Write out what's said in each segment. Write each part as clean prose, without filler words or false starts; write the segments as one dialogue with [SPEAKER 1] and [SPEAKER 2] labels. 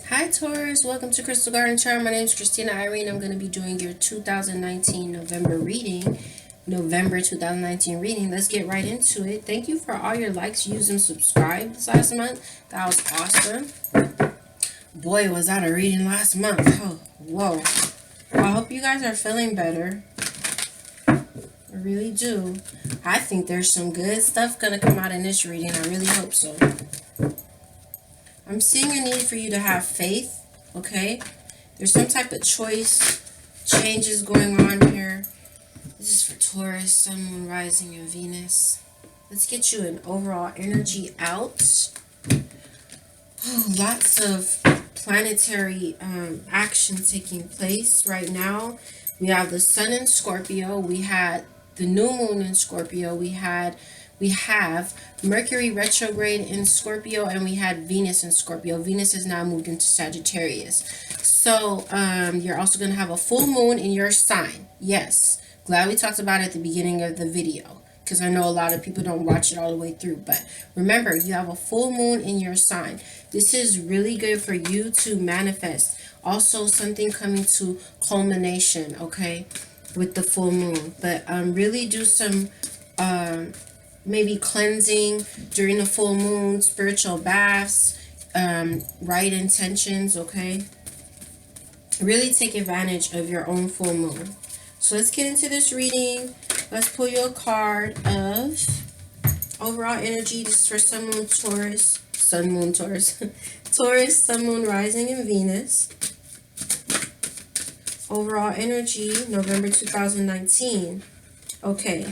[SPEAKER 1] Hi Taurus, welcome to Crystal Garden Charm. My name is Christina Irene. I'm going to be doing your 2019 November reading. November 2019 reading. Let's get right into it. Thank you for all your likes, views, and subscribes last month. That was awesome. Boy, was that a reading last month. Oh, whoa. I hope you guys are feeling better. I really do. I think there's some good stuff going to come out in this reading. I really hope so. I'm seeing a need for you to have faith, okay? There's some type of choice, changes going on here. This is for Taurus, Sun, Moon, Rising, and Venus. Let's get you an overall energy out. Oh, lots of planetary action taking place right now. We have the Sun in Scorpio. We had the new moon in Scorpio. We have Mercury retrograde in Scorpio, and we had Venus in Scorpio. Venus has now moved into Sagittarius. So you're also going to have a full moon in your sign. Yes. Glad we talked about it at the beginning of the video, because I know a lot of people don't watch it all the way through. But remember, you have a full moon in your sign. This is really good for you to manifest. Also, something coming to culmination, okay, with the full moon. But really do some maybe cleansing during the full moon, spiritual baths, right intentions, okay? Really take advantage of your own full moon. So let's get into this reading. Let's pull you a card of overall energy. This is for Sun, Moon, Taurus. Sun, Moon, Taurus. Taurus, Sun, Moon, Rising, and Venus. Overall energy, November 2019. Okay.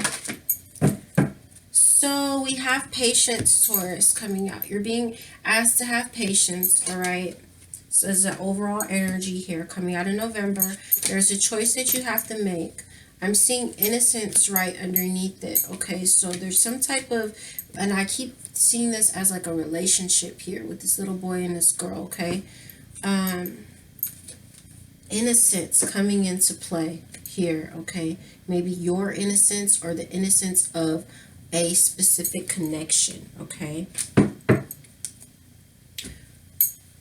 [SPEAKER 1] So we have patience, Taurus, coming out. You're being asked to have patience, all right? So there's an overall energy here coming out in November. There's a choice that you have to make. I'm seeing innocence right underneath it, okay? So there's some type of, and I keep seeing this as like a relationship here with this little boy and this girl, okay? Innocence coming into play here, okay? Maybe your innocence or the innocence of a specific connection, okay?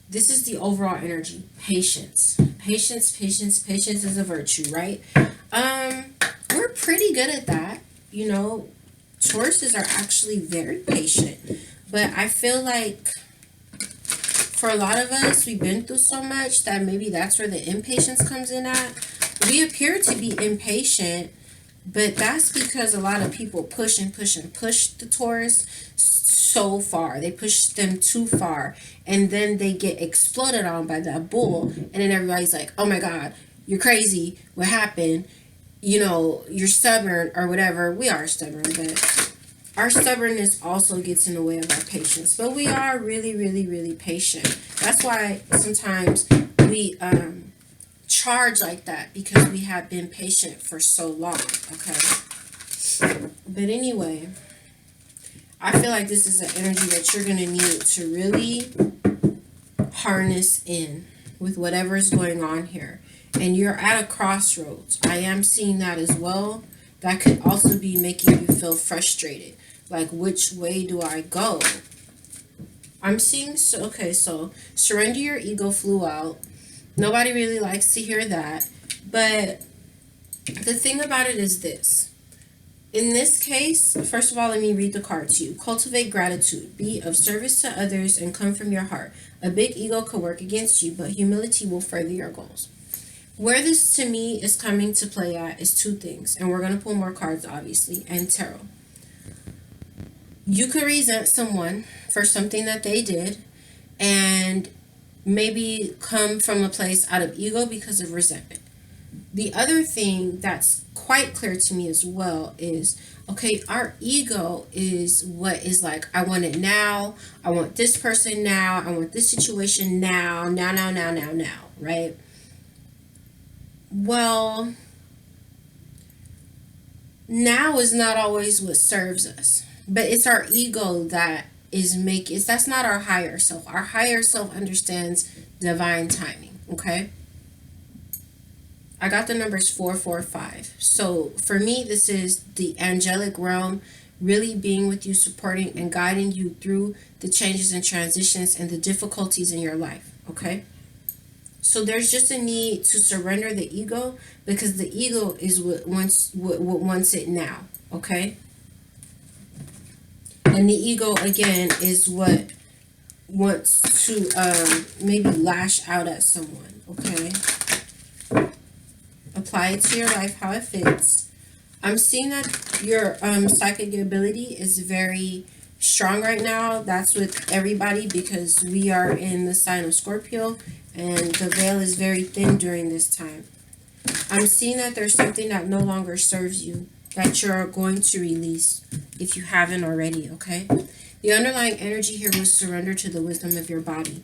[SPEAKER 1] This is the overall energy. Patience. Patience is a virtue, right? We're pretty good at that. You know, Tauruses are actually very patient. But I feel like for a lot of us, we've been through so much that maybe that's where the impatience comes in at. We appear to be impatient, but that's because a lot of people push the Taurus so far. They push them too far, and then they get exploded on by that bull, and then everybody's like, oh my god, you're crazy, what happened, you know, you're stubborn or whatever. We are stubborn, but our stubbornness also gets in the way of our patience. But we are really patient. That's why sometimes we charge like that, because we have been patient for so long, okay? But anyway, I feel like this is an energy that you're going to need to really harness in with whatever is going on here. And you're at a crossroads. I am seeing that as well. That could also be making you feel frustrated. Like, which way do I go? I'm seeing, so surrender your ego flew out. Nobody really likes to hear that. But the thing about it is this. In this case, first of all, let me read the card to you. Cultivate gratitude. Be of service to others and come from your heart. A big ego could work against you, but humility will further your goals. Where this to me is coming to play at is two things. And we're going to pull more cards, obviously, and tarot. You could resent someone for something that they did, and maybe come from a place out of ego because of resentment. The other thing that's quite clear to me as well is, okay, our ego is what is like, I want it now, I want this person now, I want this situation now, right? Well, now is not always what serves us, but it's our ego that that's not our higher self. Our higher self understands divine timing, okay? I got the numbers 445. So for me, this is the angelic realm really being with you, supporting and guiding you through the changes and transitions and the difficulties in your life, okay? So there's just a need to surrender the ego, because the ego is what wants it now, okay? And the ego, again, is what wants to maybe lash out at someone, okay? Apply it to your life how it fits. I'm seeing that your psychic ability is very strong right now. That's with everybody, because we are in the sign of Scorpio, and the veil is very thin during this time. I'm seeing that there's something that no longer serves you that you're going to release if you haven't already, okay? The underlying energy here was surrender to the wisdom of your body.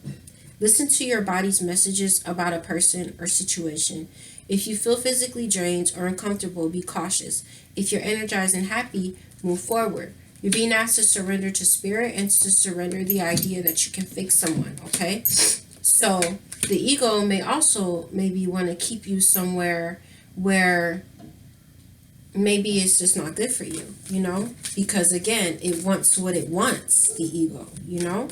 [SPEAKER 1] Listen to your body's messages about a person or situation. If you feel physically drained or uncomfortable, be cautious. If you're energized and happy, move forward. You're being asked to surrender to spirit and to surrender the idea that you can fix someone, okay? So the ego may also maybe want to keep you somewhere where maybe it's just not good for you, you know? Because again, it wants what it wants, the ego, you know?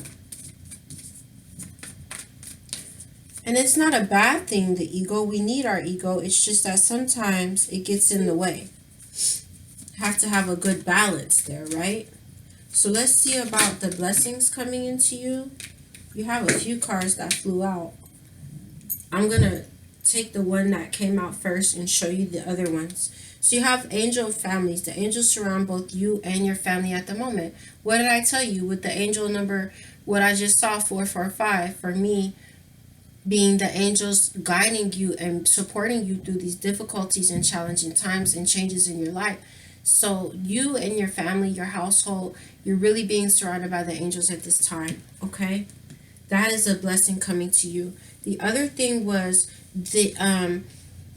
[SPEAKER 1] And it's not a bad thing, the ego. We need our ego. It's just that sometimes it gets in the way. Have to have a good balance there, right? So let's see about the blessings coming into you. You have a few cards that flew out. I'm going to take the one that came out first and show you the other ones. So you have angel families. The angels surround both you and your family at the moment. What did I tell you with the angel number? What I just saw, 445, for me, being the angels guiding you and supporting you through these difficulties and challenging times and changes in your life. So you and your family, your household, you're really being surrounded by the angels at this time, okay? That is a blessing coming to you. The other thing was the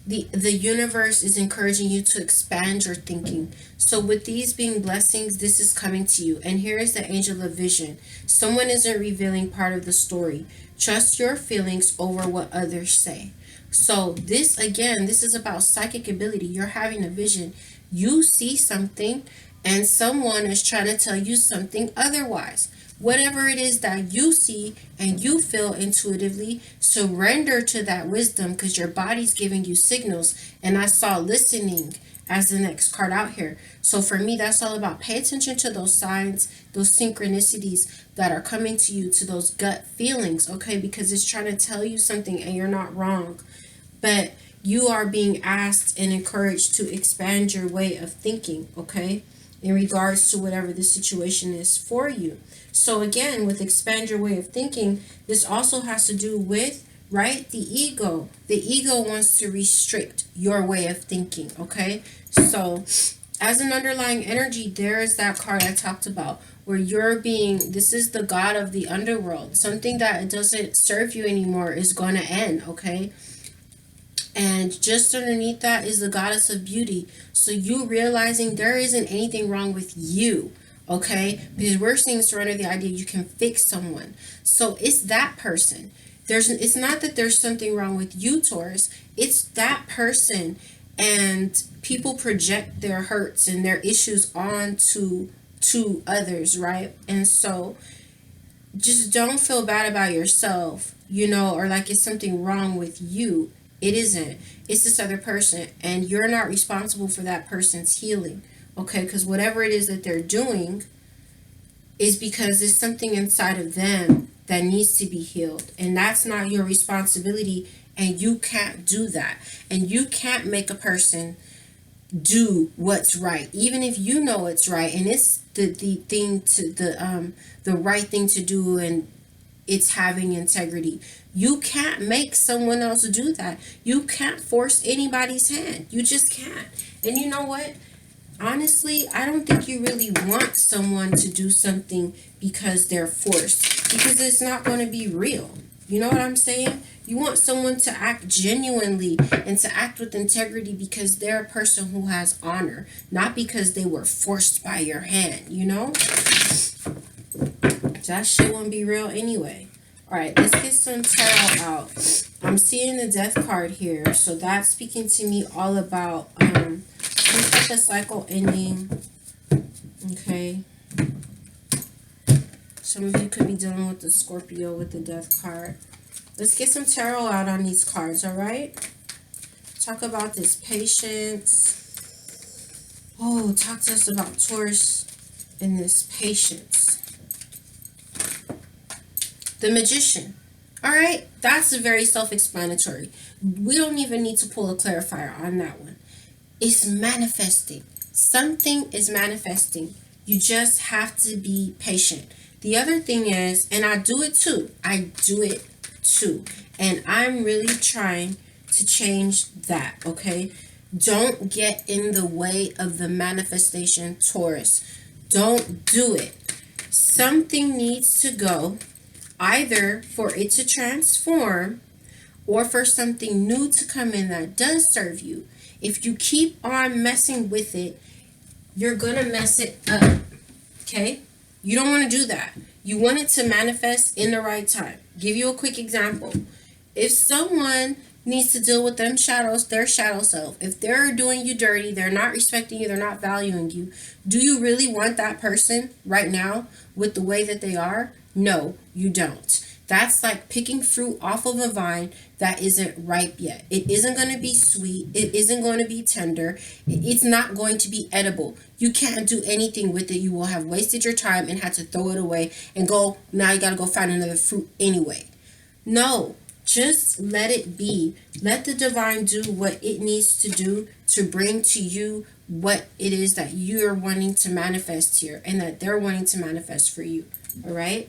[SPEAKER 1] universe is encouraging you to expand your thinking. So with these being blessings, this is coming to you. And here is the angel of vision. Someone isn't revealing part of the story. Trust your feelings over what others say. So this, again, this is about psychic ability. You're having a vision. You see something and someone is trying to tell you something otherwise. Whatever it is that you see and you feel intuitively, surrender to that wisdom, because your body's giving you signals. And I saw listening as the next card out here. So for me, that's all about pay attention to those signs, those synchronicities that are coming to you, to those gut feelings, okay? Because it's trying to tell you something and you're not wrong. But you are being asked and encouraged to expand your way of thinking, okay? In regards to whatever the situation is for you. So again, with expand your way of thinking, this also has to do with, right, the ego. The ego wants to restrict your way of thinking, okay? So as an underlying energy, there is that card I talked about where you're being, this is the god of the underworld. Something that doesn't serve you anymore is going to end, okay? And just underneath that is the goddess of beauty. So you realizing there isn't anything wrong with you, okay? Because we're seeing surrender the idea you can fix someone. So it's that person. It's not that there's something wrong with you, Taurus. It's that person. And people project their hurts and their issues onto others, right? And so just don't feel bad about yourself, you know, or like it's something wrong with you. It isn't. It's this other person, and you're not responsible for that person's healing, okay? Because whatever it is that they're doing is because there's something inside of them that needs to be healed, and that's not your responsibility, and you can't do that. And you can't make a person do what's right, even if you know it's right, and it's the thing to the right thing to do, and it's having integrity. You can't make someone else do that. You can't force anybody's hand. You just can't. And you know what? Honestly, I don't think you really want someone to do something because they're forced, because it's not going to be real. You know what I'm saying? You want someone to act genuinely and to act with integrity because they're a person who has honor, not because they were forced by your hand, you know? That shit won't be real anyway. Alright, let's get some tarot out. I'm seeing the death card here. So that's speaking to me all about some type of cycle ending. Okay. Some of you could be dealing with the Scorpio with the death card. Let's get some tarot out on these cards, all right? Talk about this patience. Oh, talk to us about Taurus and this patience. The Magician. All right, that's very self-explanatory. We don't even need to pull a clarifier on that one. It's manifesting. Something is manifesting. You just have to be patient. The other thing is, and I do it too. I do it too. And I'm really trying to change that, okay? Don't get in the way of the manifestation, Taurus. Don't do it. Something needs to go, either for it to transform or for something new to come in that does serve you. If you keep on messing with it, you're going to mess it up. Okay? You don't want to do that. You want it to manifest in the right time. Give you a quick example. If someone needs to deal with them shadows, their shadow self, if they're doing you dirty, they're not respecting you, they're not valuing you, do you really want that person right now with the way that they are? No, you don't. That's like picking fruit off of a vine that isn't ripe yet. It isn't going to be sweet. It isn't going to be tender. It's not going to be edible. You can't do anything with it. You will have wasted your time and had to throw it away and go, now you got to go find another fruit anyway. No, just let it be. Let the divine do what it needs to do to bring to you what it is that you're wanting to manifest here and that they're wanting to manifest for you. All right?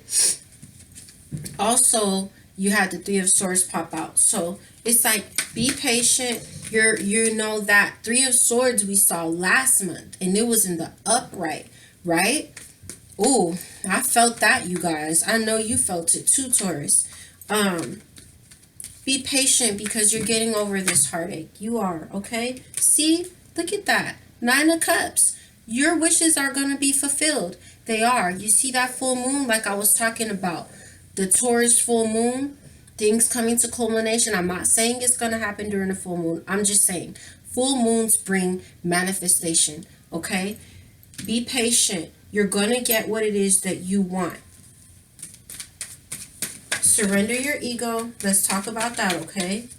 [SPEAKER 1] Also, you had the Three of Swords pop out. So it's like, be patient. You know that Three of Swords we saw last month, and it was in the upright, right? Oh, I felt that, you guys. I know you felt it too, Taurus. Be patient because you're getting over this heartache. You are, okay? See? Look at that. 9 of Cups. Your wishes are going to be fulfilled. They are. You see that full moon like I was talking about? The Taurus full moon, things coming to culmination. I'm not saying it's going to happen during the full moon. I'm just saying full moons bring manifestation, okay? Be patient. You're going to get what it is that you want. Surrender your ego. Let's talk about that, okay?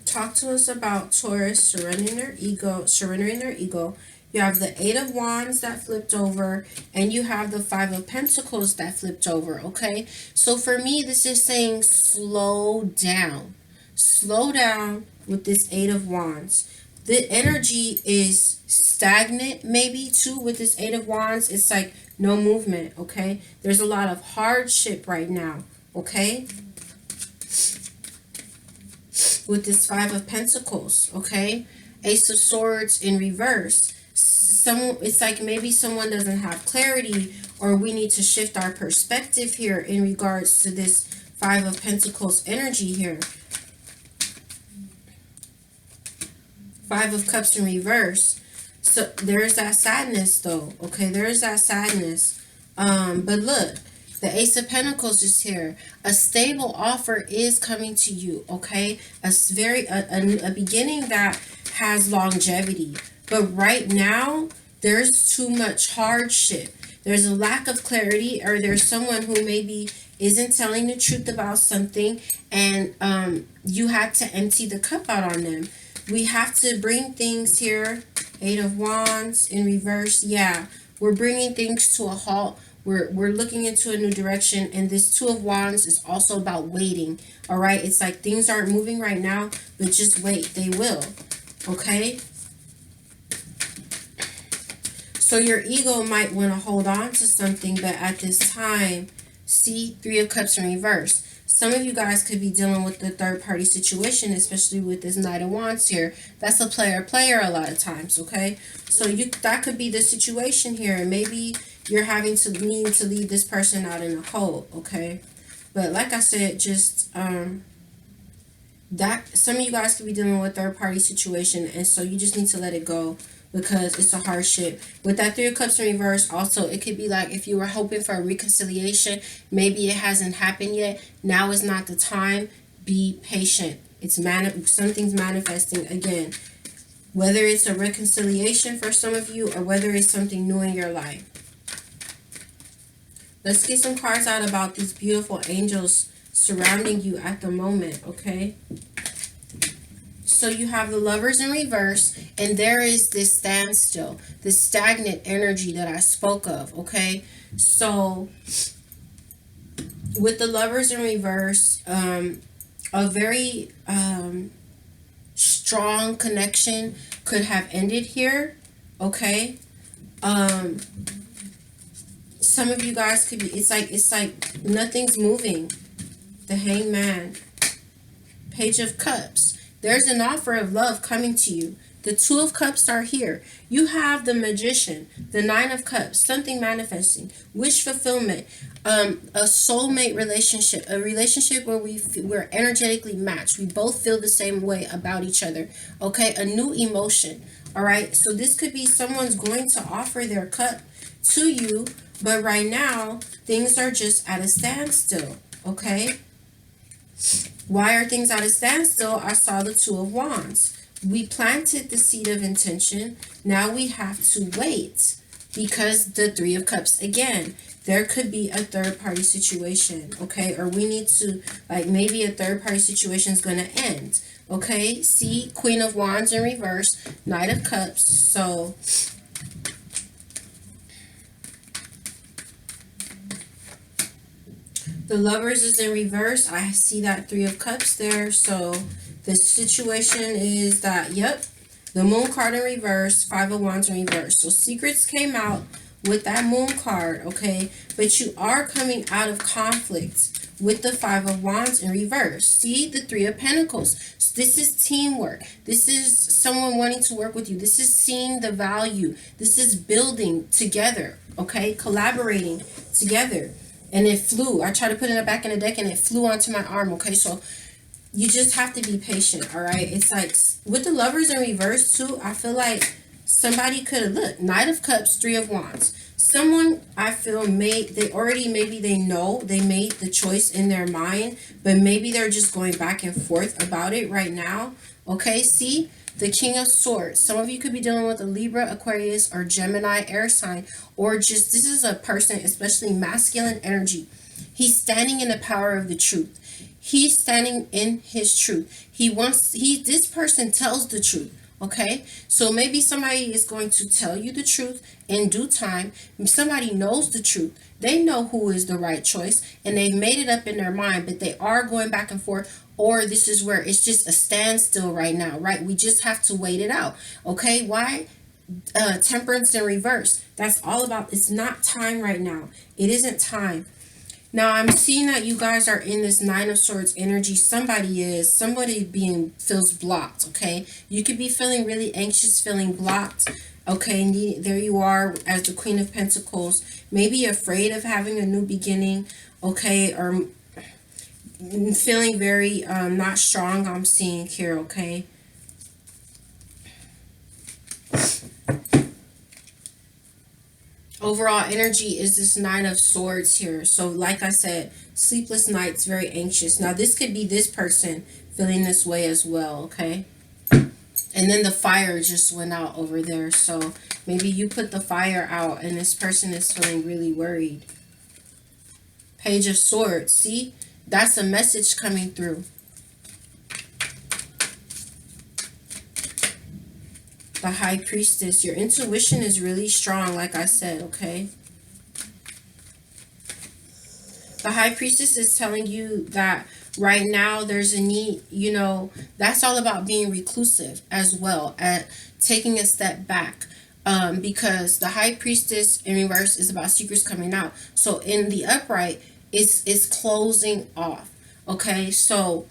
[SPEAKER 1] Talk to us about Taurus surrendering their ego. You have the Eight of Wands that flipped over, and you have the Five of Pentacles that flipped over, okay? So for me, this is saying slow down. Slow down with this Eight of Wands. The energy is stagnant, maybe, too, with this Eight of Wands. It's like no movement, okay? There's a lot of hardship right now, okay? With this Five of Pentacles, okay? Ace of Swords in reverse. It's like maybe someone doesn't have clarity, or we need to shift our perspective here in regards to this Five of Pentacles energy here. Five of Cups in reverse. So there's that sadness though, okay? There's that sadness. But look, the Ace of Pentacles is here. A stable offer is coming to you, okay? A beginning that has longevity. But right now, there's too much hardship. There's a lack of clarity, or there's someone who maybe isn't telling the truth about something, and you had to empty the cup out on them. We have to bring things here. Eight of Wands in reverse. Yeah, we're bringing things to a halt. We're looking into a new direction, and this Two of Wands is also about waiting. All right, it's like things aren't moving right now, but just wait. They will. Okay. So your ego might want to hold on to something, but at this time, see, Three of Cups in reverse. Some of you guys could be dealing with the third-party situation, especially with this Knight of Wands here. That's a player a lot of times, okay? So that could be the situation here, and maybe you're having to need to leave this person out in the cold, okay? But like I said, just that some of you guys could be dealing with a third-party situation, and so you just need to let it go, because it's a hardship. With that Three of Cups in reverse, also, it could be like if you were hoping for a reconciliation, maybe it hasn't happened yet. Now is not the time. Be patient. Something's manifesting again. Whether it's a reconciliation for some of you, or whether it's something new in your life. Let's get some cards out about these beautiful angels surrounding you at the moment, okay? So you have the Lovers in reverse, and there is this standstill, this stagnant energy that I spoke of, okay? So with the Lovers in reverse, a very strong connection could have ended here, okay? Some of you guys could be, it's like nothing's moving. The Hangman, Page of Cups. There's an offer of love coming to you. The Two of Cups are here. You have the Magician, the Nine of Cups, something manifesting, wish fulfillment, a soulmate relationship, a relationship where we're energetically matched. We both feel the same way about each other. Okay, a new emotion. All right, so this could be someone's going to offer their cup to you, but right now things are just at a standstill. Okay. Why are things at a standstill? I saw the Two of Wands. We planted the seed of intention. Now we have to wait because the Three of Cups again. There could be a third party situation, okay? Or we need to, like, maybe a third party situation is going to end, okay? See, Queen of Wands in reverse, Knight of Cups. So the Lovers is in reverse. I see that Three of Cups there. So the situation is that, yep, the Moon card in reverse, Five of Wands in reverse. So secrets came out with that Moon card, okay? But you are coming out of conflict with the Five of Wands in reverse. See, the Three of Pentacles. So this is teamwork. This is someone wanting to work with you. This is seeing the value. This is building together, okay? Collaborating together. And it flew. I tried to put it back in the deck and it flew onto my arm, okay? So you just have to be patient, all right? It's like with the Lovers in reverse too, I feel like somebody could have, look, Knight of Cups, Three of Wands. Someone, I feel, maybe they know they made the choice in their mind, but maybe they're just going back and forth about it right now, okay? See? The King of Swords. Some of you could be dealing with a Libra, Aquarius, or Gemini air sign, or just this is a person, especially masculine energy. He's standing in the power of the truth. He's standing in his truth. This person tells the truth. Okay, so maybe somebody is going to tell you the truth in due time. Somebody knows the truth. They know who is the right choice and they've made it up in their mind, but they are going back and forth, or this is where it's just a standstill right now, right? We just have to wait it out. Okay, why? Temperance in reverse. That's all about, it's not time right now. It isn't time. Now, I'm seeing that you guys are in this Nine of Swords energy. Somebody feels blocked, okay? You could be feeling really anxious, feeling blocked, okay? There you are as the Queen of Pentacles. Maybe afraid of having a new beginning, okay? Or feeling very not strong, I'm seeing here, okay? Overall energy is this Nine of Swords here. So like I said, sleepless nights, very anxious. Now this could be this person feeling this way as well, okay? And then the fire just went out over there. So maybe you put the fire out and this person is feeling really worried. Page of Swords, see? That's a message coming through. The High Priestess. Your intuition is really strong, like I said, okay? The High Priestess is telling you that right now there's a need, that's all about being reclusive as well, at taking a step back. Because the High Priestess in reverse is about secrets coming out. So in the upright, it's closing off, okay? So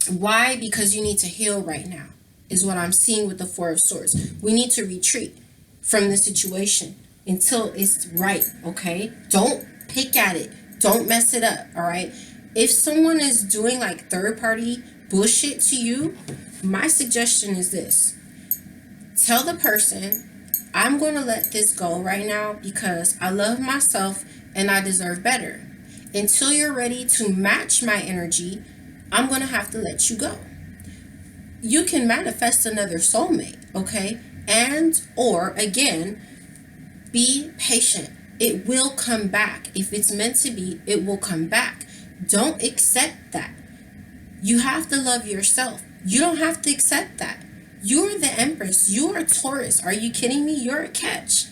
[SPEAKER 1] why? Because you need to heal right now, is what I'm seeing with the Four of Swords. We need to retreat from the situation until it's right, okay? Don't pick at it. Don't mess it up, all right? If someone is doing like third-party bullshit to you, my suggestion is this. Tell the person, I'm going to let this go right now because I love myself and I deserve better. Until you're ready to match my energy, I'm going to have to let you go. You can manifest another soulmate, okay? And, or, again, be patient. it will come back. If it's meant to be, it will come back. Don't accept that. You have to love yourself. You don't have to accept that. You're the Empress. You're a Taurus. Are you kidding me? You're a catch.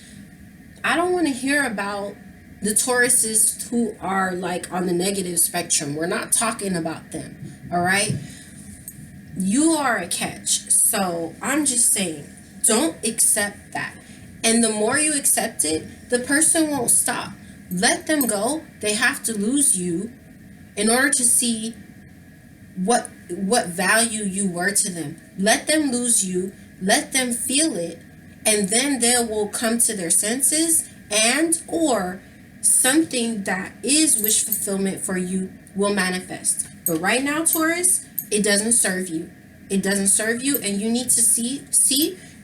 [SPEAKER 1] I don't want to hear about the Tauruses who are like on the negative spectrum. We're not talking about them. All right? You are a catch. So I'm just saying, don't accept that. And the more you accept it, the person won't stop. Let them go. They have to lose you in order to see what value you were to them. Let them lose you. Let them feel it. And then they will come to their senses, and or something that is wish fulfillment for you will manifest. But right now, Taurus, it doesn't serve you. It doesn't serve you, and you need to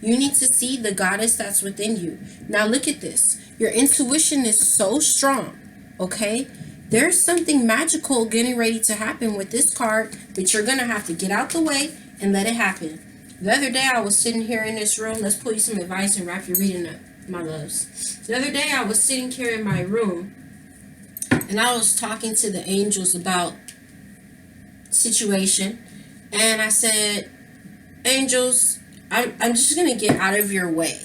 [SPEAKER 1] you need to see the goddess that's within you. Now look at this. Your intuition is so strong, okay? There's something magical getting ready to happen with this card that you're going to have to get out the way and let it happen. The other day I was sitting here in this room. Let's pull you some advice and wrap your reading up, my loves. The other day I was sitting here in my room and I was talking to the angels about situation. And I said, angels, I'm just going to get out of your way.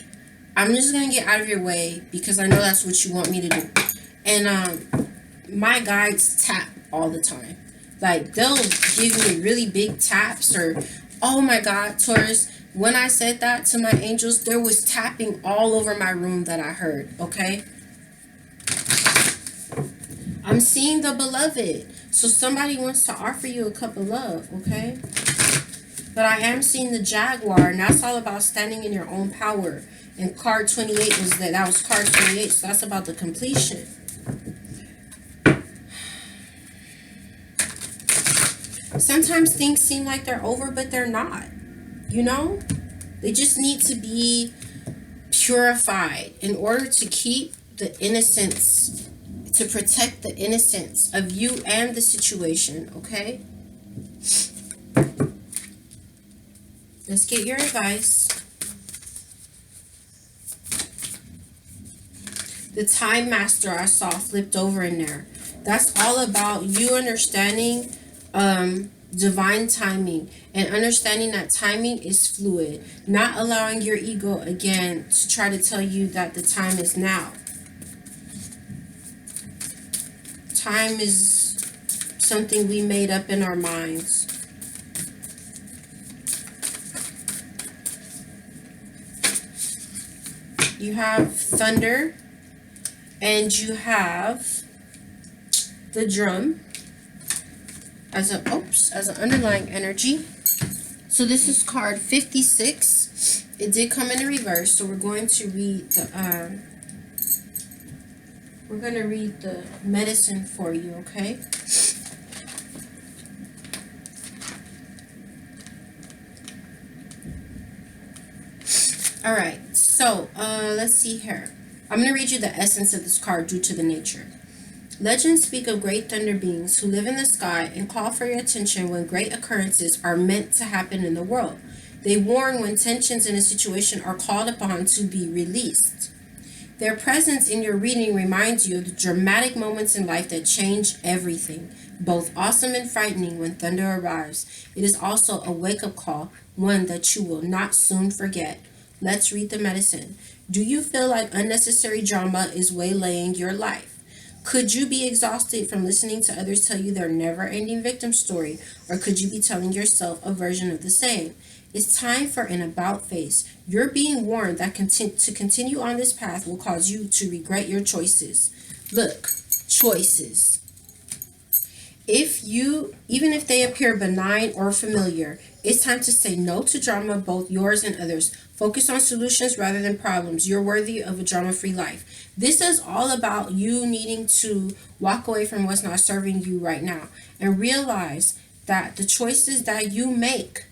[SPEAKER 1] I'm just going to get out of your way because I know that's what you want me to do. And my guides tap all the time. Like, they'll give me really big taps or, oh my God, Taurus, when I said that to my angels, there was tapping all over my room that I heard, okay? I'm seeing the beloved. So somebody wants to offer you a cup of love, okay? But I am seeing the Jaguar, and that's all about standing in your own power. And card 28 was that was card 28, so that's about the completion. Sometimes things seem like they're over, but they're not. You know? They just need to be purified in order to keep the innocence, to protect the innocence of you and the situation, okay? Let's get your advice. The Time Master I saw flipped over in there. That's all about you understanding divine timing and understanding that timing is fluid. Not allowing your ego, again, to try to tell you that the time is now. Time is something we made up in our minds. You have thunder, and you have the drum as an underlying energy. So this is card 56. It did come in a reverse, so we're going to read the medicine for you, okay? All right, so let's see here. I'm going to read you the essence of this card due to the nature. Legends speak of great thunder beings who live in the sky and call for your attention when great occurrences are meant to happen in the world. They warn when tensions in a situation are called upon to be released. Their presence in your reading reminds you of the dramatic moments in life that change everything, both awesome and frightening when thunder arrives. It is also a wake-up call, one that you will not soon forget. Let's read the medicine. Do you feel like unnecessary drama is waylaying your life? Could you be exhausted from listening to others tell you their never-ending victim story, or could you be telling yourself a version of the same? It's time for an about face. You're being warned that to continue on this path will cause you to regret your choices. Look, choices. Even if they appear benign or familiar, it's time to say no to drama, both yours and others. Focus on solutions rather than problems. You're worthy of a drama-free life. This is all about you needing to walk away from what's not serving you right now and realize that the choices that you make,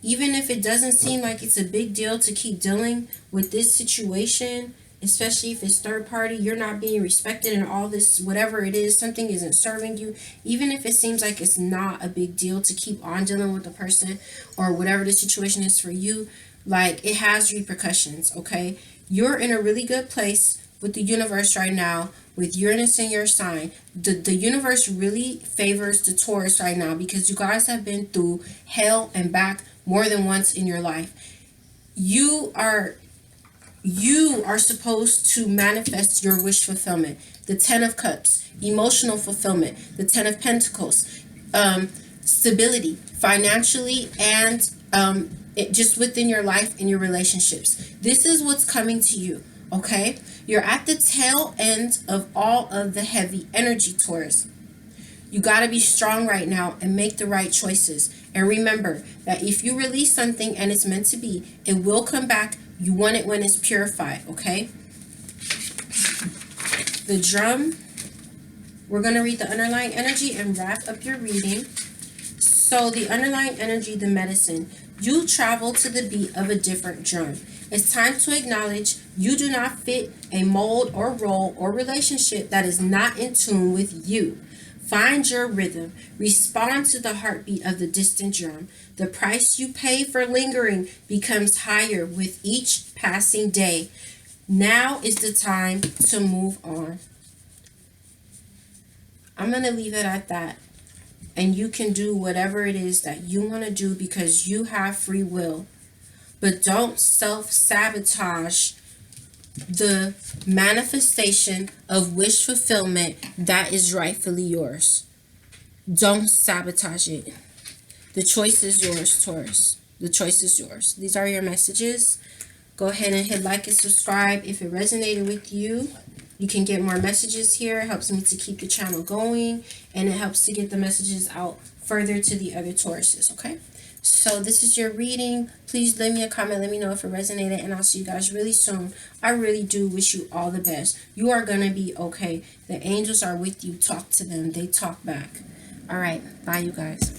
[SPEAKER 1] even if it doesn't seem like it's a big deal to keep dealing with this situation, especially if it's third party, you're not being respected and all this, whatever it is, something isn't serving you, even if it seems like it's not a big deal to keep on dealing with the person or whatever the situation is for you, like, it has repercussions, okay? You're in a really good place with the universe right now, with Uranus in your sign. The universe really favors the Taurus right now because you guys have been through hell and back more than once in your life. You are supposed to manifest your wish fulfillment. The 10 of Cups, emotional fulfillment. The 10 of Pentacles, stability financially and just within your life and your relationships. This is what's coming to you, okay? You're at the tail end of all of the heavy energy, Taurus. You got to be strong right now and make the right choices. And remember that if you release something and it's meant to be, it will come back. You want it when it's purified, okay? The drum. We're going to read the underlying energy and wrap up your reading. So the underlying energy, the medicine. You travel to the beat of a different drum. It's time to acknowledge you do not fit a mold or role or relationship that is not in tune with you. Find your rhythm. Respond to the heartbeat of the distant drum. The price you pay for lingering becomes higher with each passing day. Now is the time to move on. I'm going to leave it at that. And you can do whatever it is that you want to do because you have free will. But don't self-sabotage the manifestation of wish fulfillment that is rightfully yours. Don't sabotage it. The choice is yours, Taurus. The choice is yours. These are your messages. Go ahead and hit like and subscribe if it resonated with you. You can get more messages here. It helps me to keep the channel going, and it helps to get the messages out further to the other Tauruses, okay? So this is your reading. Please leave me a comment. Let me know if it resonated, and I'll see you guys really soon. I really do wish you all the best. You are going to be okay. The angels are with you. Talk to them. They talk back. All right. Bye, you guys.